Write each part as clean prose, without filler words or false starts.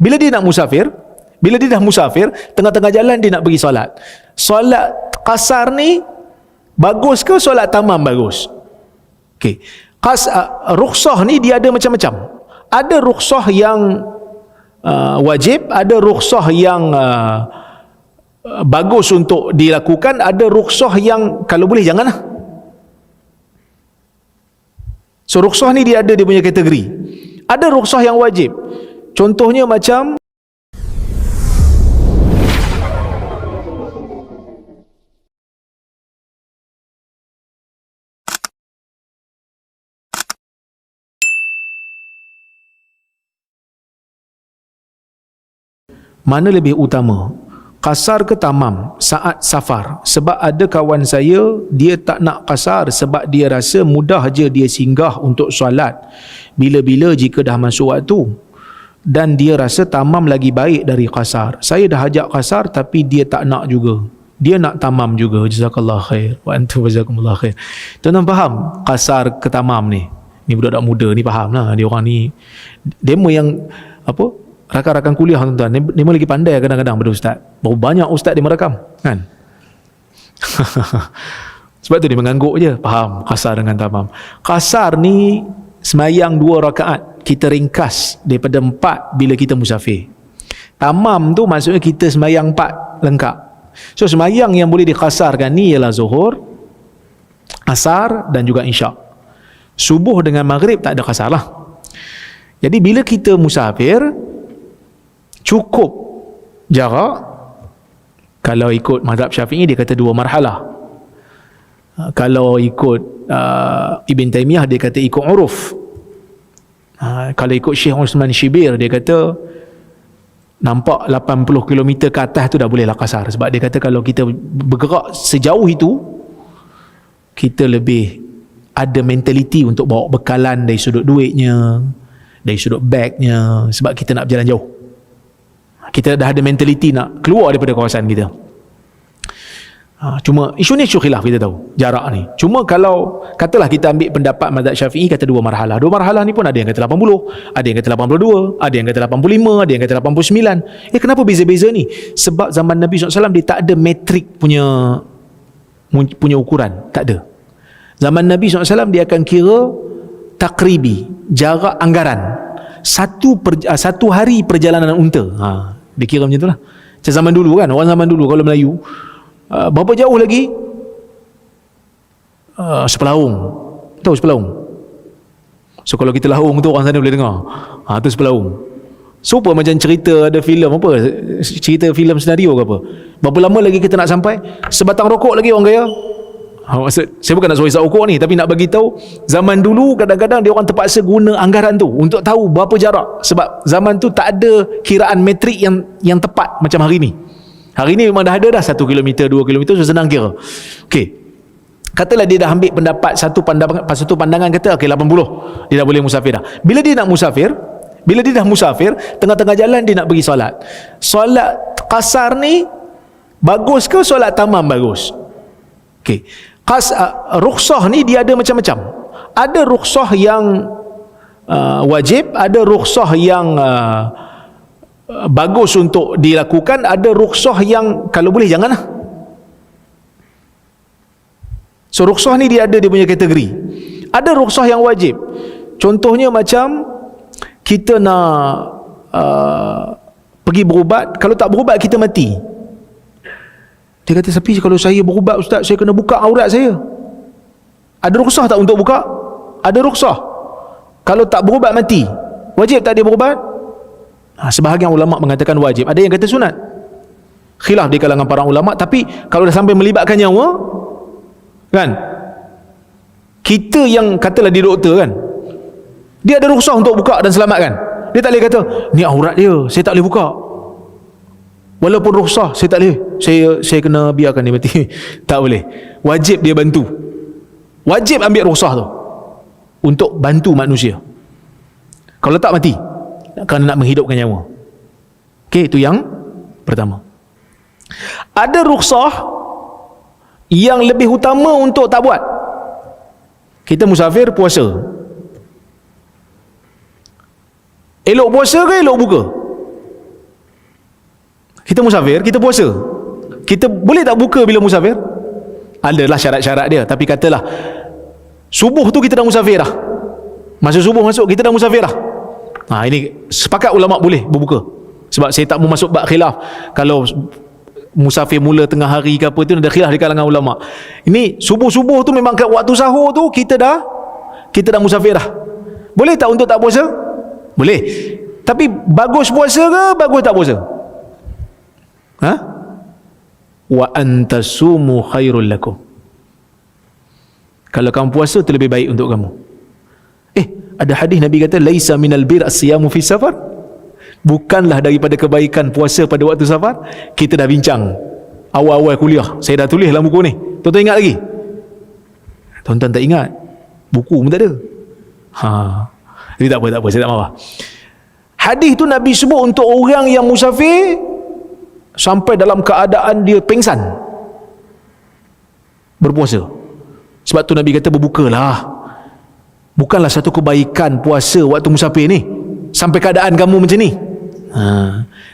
Bila dia nak musafir, bila dia dah musafir, tengah-tengah jalan dia nak pergi solat. Solat qasar ni bagus ke solat tamam bagus? Okey. Rukhsah ni dia ada macam-macam. Ada rukhsah yang wajib, ada rukhsah yang bagus untuk dilakukan, ada rukhsah yang kalau boleh janganlah. So rukhsah ni dia ada dia punya kategori. Ada rukhsah yang wajib. Contohnya macam mana lebih utama, qasar ke tamam saat safar? Sebab ada kawan saya, dia tak nak qasar sebab dia rasa mudah je dia singgah untuk solat bila-bila jika dah masuk waktu, dan dia rasa tamam lagi baik dari qasar. Saya dah ajak qasar tapi dia tak nak juga, dia nak tamam juga. Jazakallah khair wa antum jazakumullah khair. Tuan-tuan faham qasar ke tamam ni? Ni budak-budak muda ni faham lah. Dia orang ni demo yang apa, rakan-rakan kuliah tuan-tuan, dia lagi pandai kadang-kadang pada ustaz. Berapa banyak ustaz dia merakam kan. Sebab tu dia mengangguk je, faham qasar dengan tamam. Qasar ni semayang 2 rakaat, kita ringkas daripada 4 bila kita musafir. Tamam tu maksudnya kita semayang 4 lengkap. So semayang yang boleh diqasarkan ni ialah zuhur, asar dan juga isyak. Subuh dengan maghrib tak ada qasar lah. Jadi bila kita musafir, cukup jarak. Kalau ikut mazhab Syafi'i dia kata 2 marhalah. Kalau ikut Ibn Taymiyah dia kata ikut uruf. Kalau ikut Syekh Osman Shibir dia kata nampak 80 km ke atas tu dah bolehlah qasar. Sebab dia kata kalau kita bergerak sejauh itu, kita lebih ada mentaliti untuk bawa bekalan dari sudut duitnya, dari sudut bagnya, sebab kita nak berjalan jauh. Kita dah ada mentaliti nak keluar daripada kawasan kita. Cuma isu ni isu khilaf, kita tahu jarak ni. Cuma kalau katalah kita ambil pendapat mazhab Syafi'i kata 2 marhalah. 2 marhalah ni pun ada yang kata 80, ada yang kata 82, ada yang kata 85, ada yang kata 89. Kenapa beza-beza ni? Sebab zaman Nabi SAW dia tak ada metrik punya ukuran, tak ada. Zaman Nabi SAW dia akan kira takribi, jarak anggaran. Satu hari perjalanan unta. Dia kira macam tu lah. Macam zaman dulu kan, orang zaman dulu kalau Melayu, berapa jauh lagi? Sepelaung. Tahu Sepelaung? So kalau kita lahung tu orang sana boleh dengar. Tu Sepelaung. Super macam cerita ada filem apa? Cerita filem senario ke apa? Berapa lama lagi kita nak sampai? Sebatang rokok lagi orang kaya. Maksud, saya bukan nak suruh hisap rokok ni, tapi nak bagi tahu zaman dulu kadang-kadang dia orang terpaksa guna anggaran tu untuk tahu berapa jarak. Sebab zaman tu tak ada kiraan metrik yang tepat macam hari ni. Hari ni memang dah ada dah 1 km, 2 km, so senang kira. Okey. Katalah dia dah ambil pendapat satu pandangan kata okey 80 dia dah boleh musafir dah. Bila dia nak musafir, bila dia dah musafir, tengah-tengah jalan dia nak pergi solat. Solat qasar ni bagus ke solat tamam bagus? Okey. Rukhsah ni dia ada macam-macam. Ada rukhsah yang wajib, ada rukhsah yang bagus untuk dilakukan, ada rukhsah yang kalau boleh janganlah. So rukhsah ni dia ada dia punya kategori. Ada rukhsah yang wajib. Contohnya macam kita nak pergi berubat, kalau tak berubat kita mati. Dia kata, tapi kalau saya berubat ustaz, saya kena buka aurat saya. Ada rukhsah tak untuk buka? Ada rukhsah. Kalau tak berubat mati, wajib tak dia berubat? Sebahagian ulama mengatakan wajib, ada yang kata sunat. Khilaf di kalangan para ulama. Tapi kalau dah sampai melibatkan nyawa kan, kita yang katalah dia doktor kan, dia ada rukhsah untuk buka dan selamatkan. Dia tak boleh kata ni aurat dia, saya tak boleh buka. Walaupun rukhsah, saya tak boleh, saya kena biarkan dia mati. Tak boleh. Wajib dia bantu. Wajib ambil rukhsah tu untuk bantu manusia. Kalau tak mati, kerana nak menghidupkan nyawa. Okey, itu yang pertama. Ada rukhsah yang lebih utama untuk tak buat. Kita musafir puasa. Elok puasa ke elok buka? Kita musafir, kita puasa. Kita boleh tak buka bila musafir? Adalah syarat-syarat dia. Tapi katalah subuh tu kita dah musafir dah. Masa subuh masuk kita dah musafir dah. Ini sepakat ulama boleh berbuka. Sebab saya tak mau masuk bab khilaf. Kalau musafir mula tengah hari ke apa tu, ada khilaf di kalangan ulama. Ini subuh-subuh tu memang kat waktu sahur tu kita dah musafir dah. Boleh tak untuk tak puasa? Boleh. Tapi bagus puasa ke bagus tak puasa? Wa antasumu khairul lakum. Kalau kamu puasa itu lebih baik untuk kamu. Ada hadis Nabi kata laisa minal bir as-siyamu fi safar. Bukanlah daripada kebaikan puasa pada waktu safar. Kita dah bincang awal-awal kuliah. Saya dah tulis dalam buku ni. Tuan-tuan ingat lagi? Tuan-tuan tak ingat? Buku pun tak ada. Jadi tak apa, saya tak marah. Hadis tu Nabi sebut untuk orang yang musafir sampai dalam keadaan dia pengsan berpuasa. Sebab tu Nabi kata berbukalah. Bukanlah satu kebaikan puasa waktu musafir ni sampai keadaan kamu macam ni.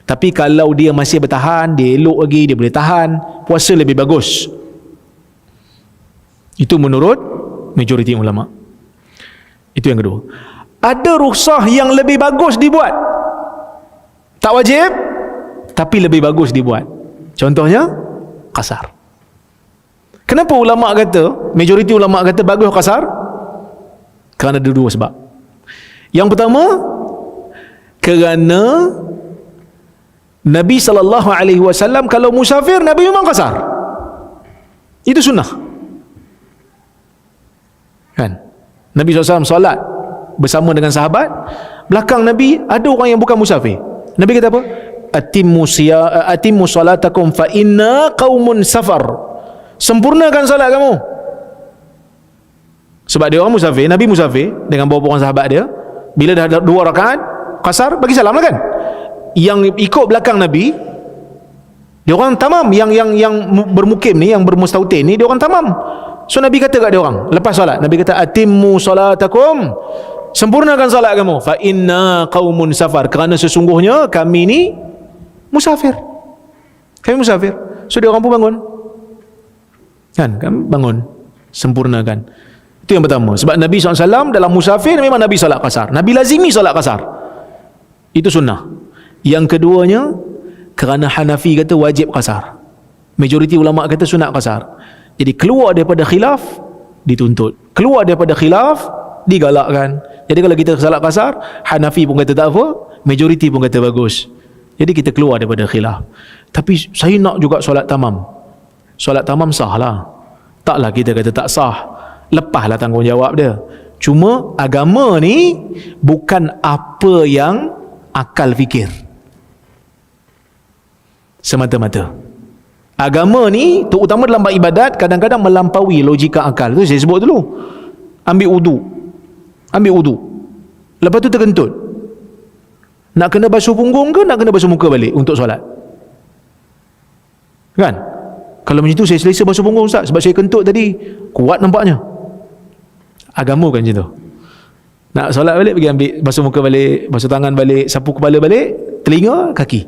Tapi kalau dia masih bertahan, dia elok lagi, dia boleh tahan, puasa lebih bagus. Itu menurut majoriti ulama. Itu yang kedua. Ada rukhsah yang lebih bagus dibuat. Tak wajib, tapi lebih bagus dibuat. Contohnya qasar. Kenapa ulama kata, majoriti ulama kata bagus qasar? Kerana ada dua sebab. Yang pertama, kerana Nabi SAW kalau musafir, Nabi memang qasar. Itu sunnah. Kan? Nabi SAW solat bersama dengan sahabat, belakang Nabi ada orang yang bukan musafir. Nabi kata apa? Atimmu salatakum fa inna qaumun safar. Sempurnakan salat kamu. Sebab dia orang musafir, Nabi musafir dengan beberapa orang sahabat dia. Bila dah ada 2 rakaat qasar, bagi salam lah kan. Yang ikut belakang Nabi, dia orang tamam. Yang bermukim ni, yang bermustautin ni, dia orang tamam. So Nabi kata kat dia orang lepas solat, Nabi kata atimmu salatakum, sempurnakan salat kamu, fa inna qaumun safar, kerana sesungguhnya kami ni musafir. Kami musafir. So dia orang pun bangun. Kan? Kami bangun, sempurnakan. Itu yang pertama. Sebab Nabi SAW dalam musafir memang Nabi solat qasar. Nabi lazimi solat qasar. Itu sunnah. Yang keduanya, kerana Hanafi kata wajib qasar. Majoriti ulama kata sunat qasar. Jadi keluar daripada khilaf, dituntut. Keluar daripada khilaf, digalakkan. Jadi kalau kita salat qasar, Hanafi pun kata tak apa, majoriti pun kata bagus. Jadi kita keluar daripada khilaf. Tapi saya nak juga solat tamam. Solat tamam sah lah. Taklah kita kata tak sah. Lepaslah tanggungjawab dia. Cuma agama ni bukan apa yang akal fikir semata-mata. Agama ni terutama dalam bab ibadat kadang-kadang melampaui logika akal. Tu saya sebut dulu. Ambil wudu, lepas tu terkentut. Nak kena basuh punggung ke nak kena basuh muka balik untuk solat? Kan? Kalau macam tu saya selesa basuh punggung Ustaz, sebab saya kentut tadi kuat nampaknya. Agama kan macam tu. Nak solat balik, pergi ambil basuh muka balik, basuh tangan balik, sapu kepala balik, telinga, kaki.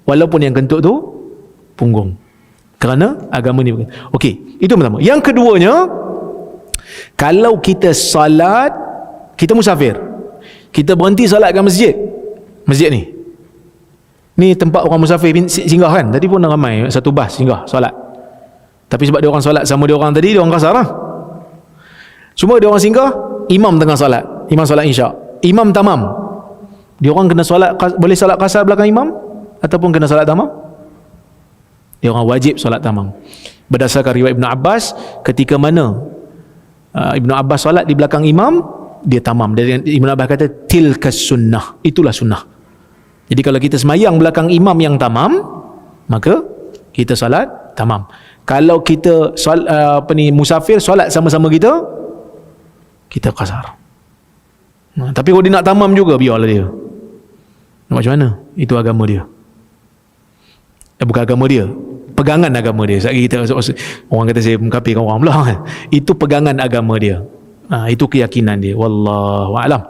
Walaupun yang kentut tu punggung. Kerana agama ni. Okey, itu pertama. Yang keduanya, kalau kita salat, kita musafir, kita berhenti salat kat masjid ni. Ni tempat orang musafir singgah kan. Tadi pun ramai satu bas singgah solat. Tapi sebab dia orang solat sama dia orang tadi, dia orang qasar lah. Cuma dia orang singgah, imam tengah solat, imam solat isyak, imam tamam. Dia orang kena solat, boleh solat qasar belakang imam ataupun kena solat tamam? Dia orang wajib solat tamam. Berdasarkan riwayat Ibn Abbas, ketika mana Ibn Abbas solat di belakang imam, dia tamam. Dan Ibn Abbas kata tilkas sunnah, itulah sunnah. Jadi kalau kita semayang belakang imam yang tamam, maka kita solat tamam. Kalau kita musafir solat sama-sama kita qasar. Tapi kalau dia nak tamam juga, biarlah dia. Macam mana? Itu agama dia. Bukan agama dia, pegangan agama dia. Kita, orang kata saya mengkafirkan orang pula. Itu pegangan agama dia. Itu keyakinan dia. Wallahu a'lam.